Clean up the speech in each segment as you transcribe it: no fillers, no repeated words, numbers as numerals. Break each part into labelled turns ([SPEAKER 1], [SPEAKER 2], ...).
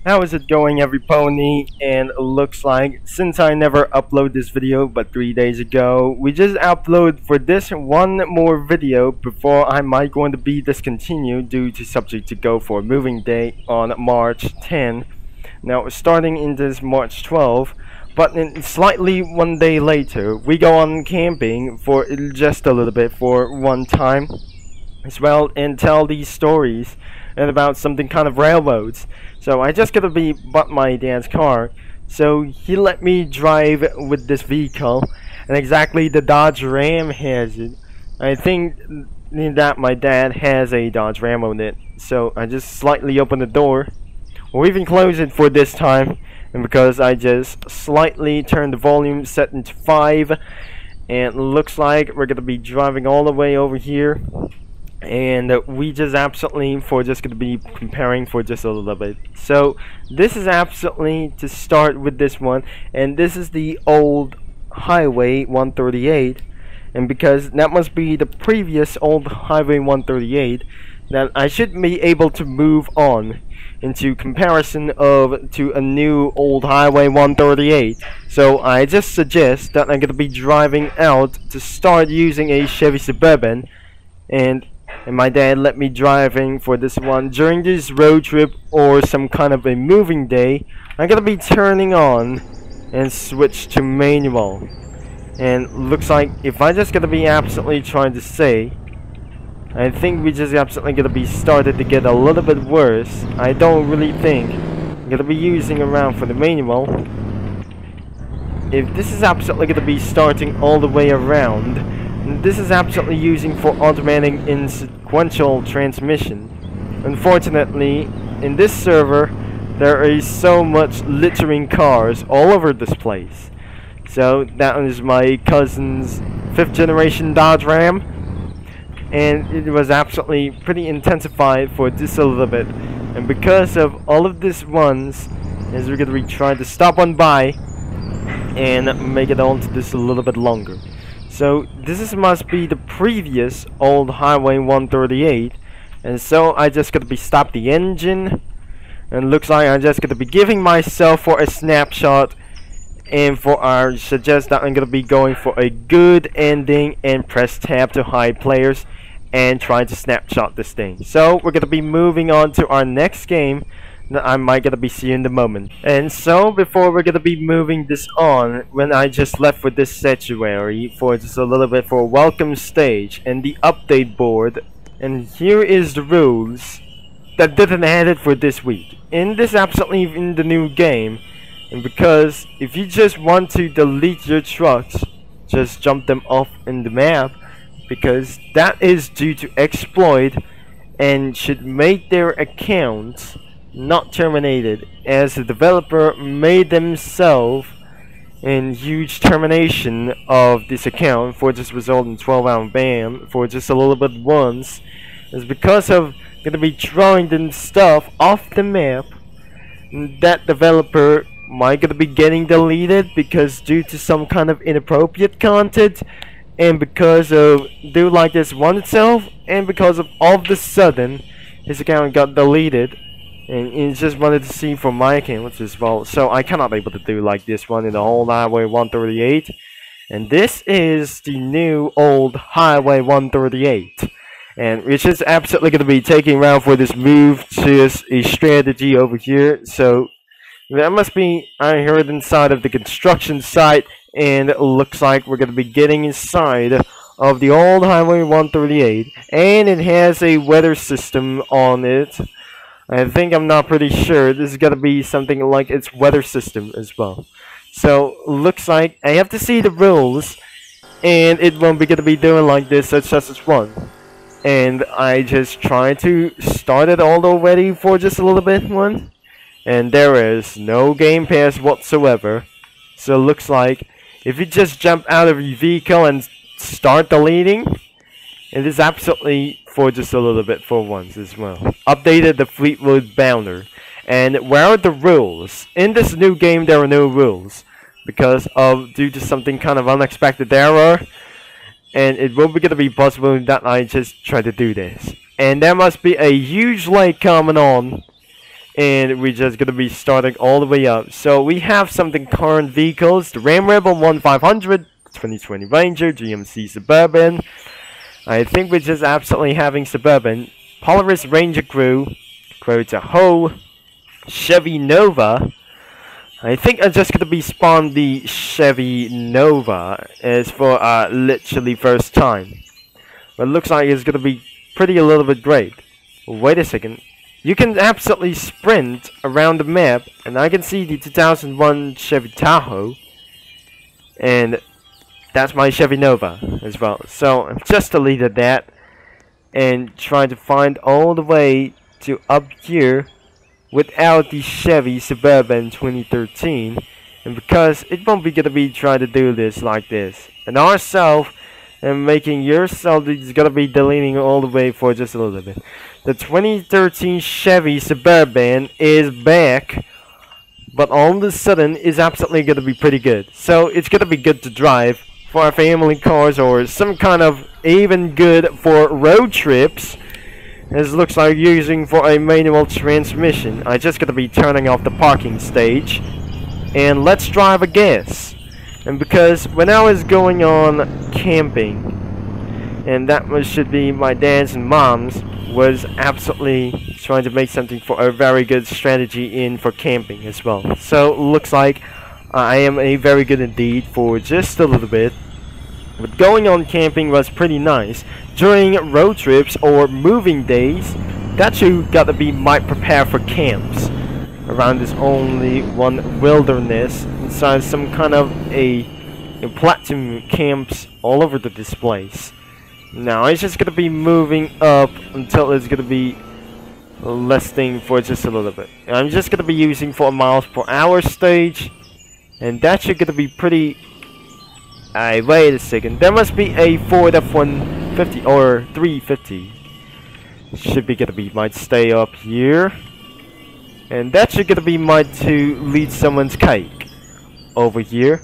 [SPEAKER 1] How is it going, every pony? And it looks like, since I never upload this video but 3 days ago, we just upload for this one more video before I might going to be discontinued due to subject to go for a moving day on March 10. Now starting in this March 12, but then slightly one day later we go on camping for just a little bit for one time as well and tell these stories and about something kind of railroads. So I just gotta be bought my dad's car, so he let me drive with this vehicle, and exactly the Dodge Ram has it. I think that my dad has a Dodge Ram on it, so I just slightly open the door or even close it for this time, and because I just slightly turned the volume set into 5, and it looks like we're gonna be driving all the way over here. And we just absolutely for just going to be comparing for just a little bit. So this is absolutely to start with this one, and this is the old highway 138, and because that must be the previous old highway 138, that I should be able to move on into comparison of to a new old highway 138. So I just suggest that I'm going to be driving out to start using a Chevy Suburban, and my dad let me driving for this one during this road trip or some kind of a moving day. I'm gonna be turning on and switch to manual, and looks like if I just gonna be absolutely trying to say, I think we just absolutely gonna be started to get a little bit worse. I don't really think I'm gonna be using around for the manual. If this is absolutely gonna be starting all the way around, this is absolutely using for automatic in sequential transmission. Unfortunately, in this server, there is so much littering cars all over this place. So that is my cousin's 5th generation Dodge Ram, and it was absolutely pretty intensified for just a little bit. And because of all of this ones, as we're going to be trying to stop on by and make it on to this a little bit longer. So this must be the previous old highway 138, and so I just gotta be stop the engine, and looks like I'm just gonna be giving myself for a snapshot, and for our suggest that I'm gonna be going for a good ending and press tab to hide players and trying to snapshot this thing. So we're gonna be moving on to our next game that I might gonna be seeing in the moment. And so before we're gonna be moving this on, when I just left with this sanctuary for just a little bit for a welcome stage and the update board, and here is the rules that didn't add it for this week. In this absolutely in the new game, and because if you just want to delete your trucks, just jump them off in the map, because that is due to exploit and should make their accounts not terminated, as the developer made themselves in huge termination of this account for just result in 12-hour ban for just a little bit once. Is because of gonna be throwing the stuff off the map, that developer might gonna be getting deleted because due to some kind of inappropriate content, and because of do like this one itself, and because of all of the sudden his account got deleted. And he just wanted to see from my account as well, so I cannot be able to do like this one in the whole highway 138. And this is the new old highway 138, and which is absolutely going to be taking around for this move to a strategy over here. So that must be, I heard, inside of the construction site, and it looks like we're going to be getting inside of the old highway 138, and it has a weather system on it. I think, I'm not pretty sure, this is gonna be something like its weather system as well. So looks like I have to see the rules, and it won't be gonna be doing like this such as this one. And I just try to start it all already for just a little bit one, and there is no game pass whatsoever. So looks like if you just jump out of your vehicle and start deleting, it is absolutely for just a little bit for once as well. Updated the Fleetwood Bounder. And where are the rules? In this new game there are no rules, because of due to something kind of unexpected error, and it won't be gonna be possible that I just try to do this. And there must be a huge lake coming on, and we're just gonna be starting all the way up. So we have something current vehicles: the Ram Rebel 1500, 2020 Ranger, GMC Suburban. I think we're just absolutely having Suburban, Polaris Ranger Crew, Tahoe, Chevy Nova. I think I'm just gonna be spawned the Chevy Nova as for literally first time. But it looks like it's gonna be pretty a little bit great. Wait a second. You can absolutely sprint around the map, and I can see the 2001 Chevy Tahoe, and that's my Chevy Nova as well. So I've just deleted that and trying to find all the way to up here without the Chevy Suburban 2013, and because it won't be gonna be trying to do this like this, and ourselves and making yourself is gonna be deleting all the way for just a little bit. The 2013 Chevy Suburban is back, but all of a sudden is absolutely gonna be pretty good. So it's gonna be good to drive for our family cars, or some kind of even good for road trips. As looks like using for a manual transmission. I just gotta be turning off the parking stage, and let's drive a gas. And because when I was going on camping, and that should be my dad's and mom's, was absolutely trying to make something for a very good strategy in for camping as well. So looks like I am a very good indeed for just a little bit. But going on camping was pretty nice. During road trips or moving days, that you gotta be might prepare for camps around this only one wilderness inside some kind of a platinum camps all over this place. Now it's just gonna be moving up until it's gonna be less thing for just a little bit. I'm just gonna be using 4 miles per hour stage, and that should gonna be pretty. Wait a second. There must be a Ford F-150 or 350. Should be gonna be might stay up here, and that should gonna be might to lead someone's cake over here.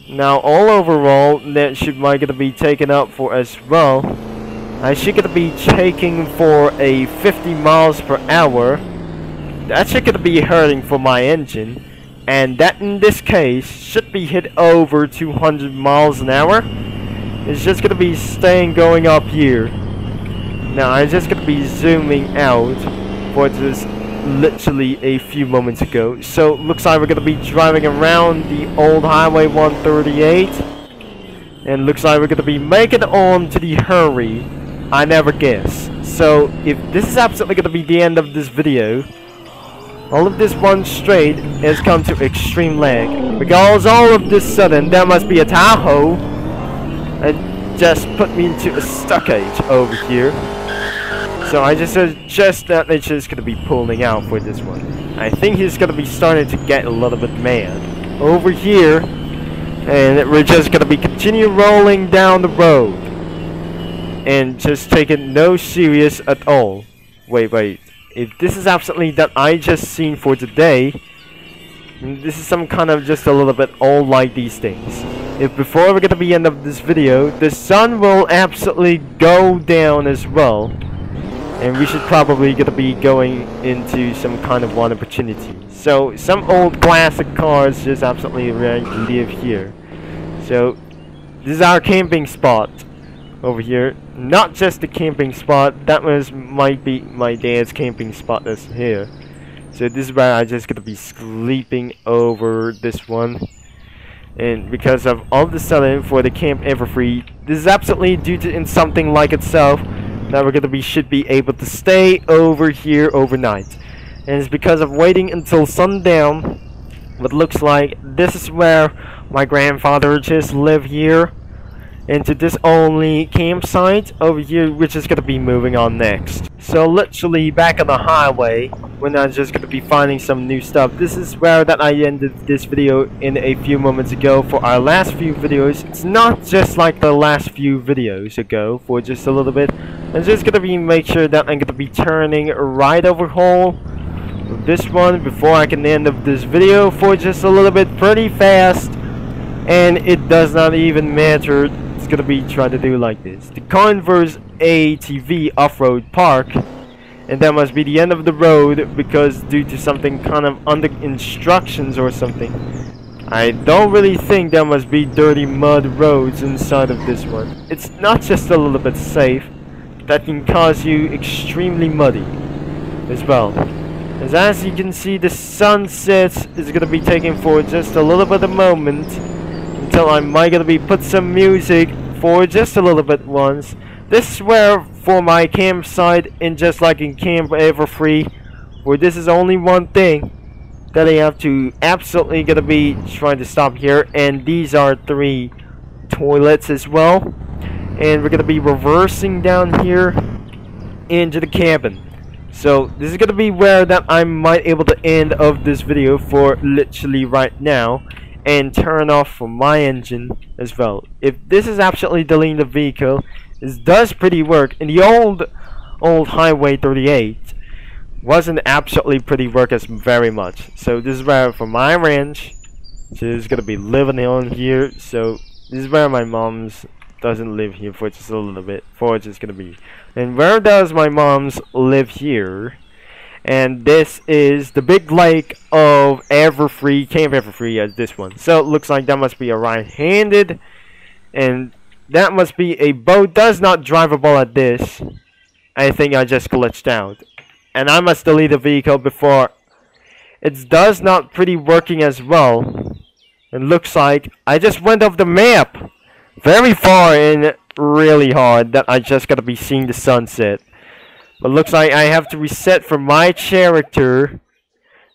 [SPEAKER 1] Now all overall, that should might gonna be taken up for as well. I should gonna be taking for a 50 miles per hour. That should gonna be hurting for my engine. And that in this case should be hit over 200 miles an hour. It's just gonna be staying going up here. Now I'm just gonna be zooming out for this literally a few moments ago. So looks like we're gonna be driving around the old highway 138, and looks like we're gonna be making it on to the hurry. I never guess. So if this is absolutely gonna be the end of this video, all of this one straight has come to extreme lag, because all of this sudden there must be a Tahoe and just put me into a stockade over here. So I just suggest that it's just gonna be pulling out for this one. I think he's gonna be starting to get a little bit mad over here, and we're just gonna be continue rolling down the road and just take it no serious at all. Wait. If this is absolutely that I just seen for today, this is some kind of just a little bit all like these things. If before we're gonna be end of this video, the sun will absolutely go down as well, and we should probably gonna be going into some kind of one opportunity. So some old classic cars just absolutely live here. So this is our camping spot over here. Not just the camping spot, that might be my dad's camping spot that's here. So this is where I just gonna be sleeping over this one. And because of all of the sudden for the Camp Everfree, this is absolutely due to in something like itself that we're gonna be should be able to stay over here overnight. And it's because of waiting until sundown. What looks like this is where my grandfather just lived here. Into this only campsite over here, which is gonna be moving on next. So literally back on the highway, when I'm just gonna be finding some new stuff. This is where that I ended this video in a few moments ago for our last few videos. It's not just like the last few videos ago for just a little bit. I'm just gonna be make sure that I'm gonna be turning right overhaul this one before I can end of this video for just a little bit pretty fast, and it does not even matter. It's gonna be trying to do like this. The Converse ATV off-road park and that must be the end of the road because due to something kind of under instructions or something. I don't really think there must be dirty mud roads inside of this one. It's not just a little bit safe, that can cause you extremely muddy as well. As you can see, the sunset is gonna be taking for just a little bit of moment until I might gonna be put some music for just a little bit once. This is where for my campsite, and just like in Camp Everfree, where this is only one thing that I have to absolutely gonna be trying to stop here, and these are 3 toilets as well, and we're gonna be reversing down here into the cabin. So this is gonna be where that I might able to end of this video for literally right now, and turn off for my engine as well. If this is absolutely deleting the vehicle, this does pretty work. In the old Highway 38 wasn't absolutely pretty work as very much. So this is where for my ranch, so is gonna be living on here. So this is where my mom's doesn't live here for just a little bit. For it's just gonna be. And where does my mom's live here? And this is the big lake of Everfree, Camp Everfree as this one. So it looks like that must be a right-handed, and that must be a boat. Does not drivable at this. I think I just glitched out, and I must delete the vehicle before. It does not pretty working as well. It looks like I just went off the map very far and really hard that I just gotta be seeing the sunset. But looks like I have to reset for my character,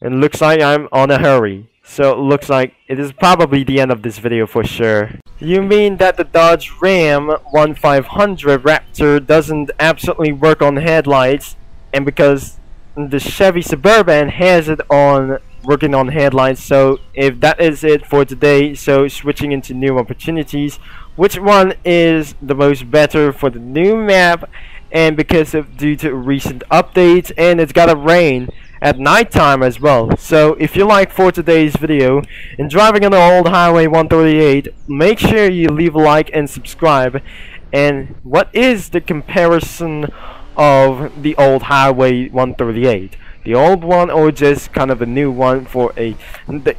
[SPEAKER 1] and looks like I'm on a hurry. So it looks like it is probably the end of this video for sure. You mean that the Dodge Ram 1500 Raptor doesn't absolutely work on headlights, and because the Chevy Suburban has it on working on headlights. So if that is it for today, so switching into new opportunities, which one is the most better for the new map, and because of due to recent updates, and it's gotta rain at nighttime as well. So if you like for today's video and driving on the old Highway 138, make sure you leave a like and subscribe. And what is the comparison of the old Highway 138? The old one, or just kind of a new one for the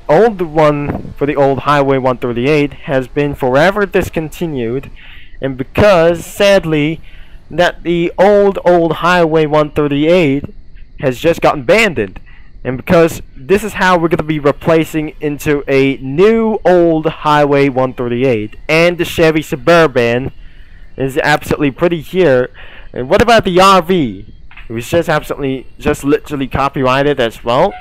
[SPEAKER 1] old one for the old Highway 138 has been forever discontinued, and because sadly that the old Highway 138 has just gotten abandoned, and because this is how we're going to be replacing into a new old Highway 138, and the Chevy Suburban is absolutely pretty here. And what about the RV? It was just absolutely, just literally copyrighted as well.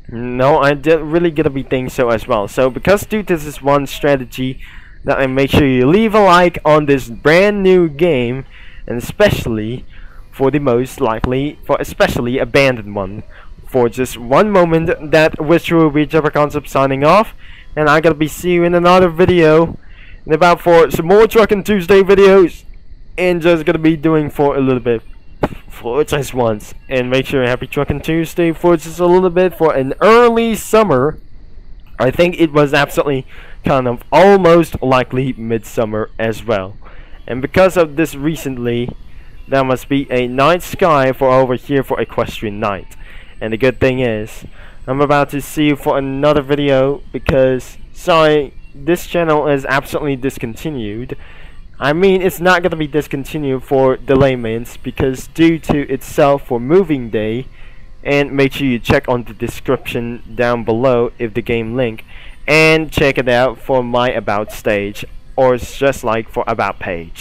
[SPEAKER 1] No, I didn't really gonna be thinking so as well. So because due to this one strategy, that I make sure you leave a like on this brand new game, and especially for the most likely, for especially abandoned one. For just one moment, that which will be Jabber Concept signing off, and I'm gonna be see you in another video, and about for some more Truckin' Tuesday videos, and just gonna be doing for a little bit. For just once, and make sure happy Truckin' Tuesday for just a little bit for an early summer. I think it was absolutely kind of almost likely midsummer as well, and because of this recently, there must be a night sky for over here for equestrian night. And the good thing is I'm about to see you for another video, because sorry, this channel is absolutely discontinued. I mean, it's not going to be discontinued for the layman's, because due to itself for moving day, and make sure you check on the description down below if the game link, and check it out for my about stage, or it's just like for about page.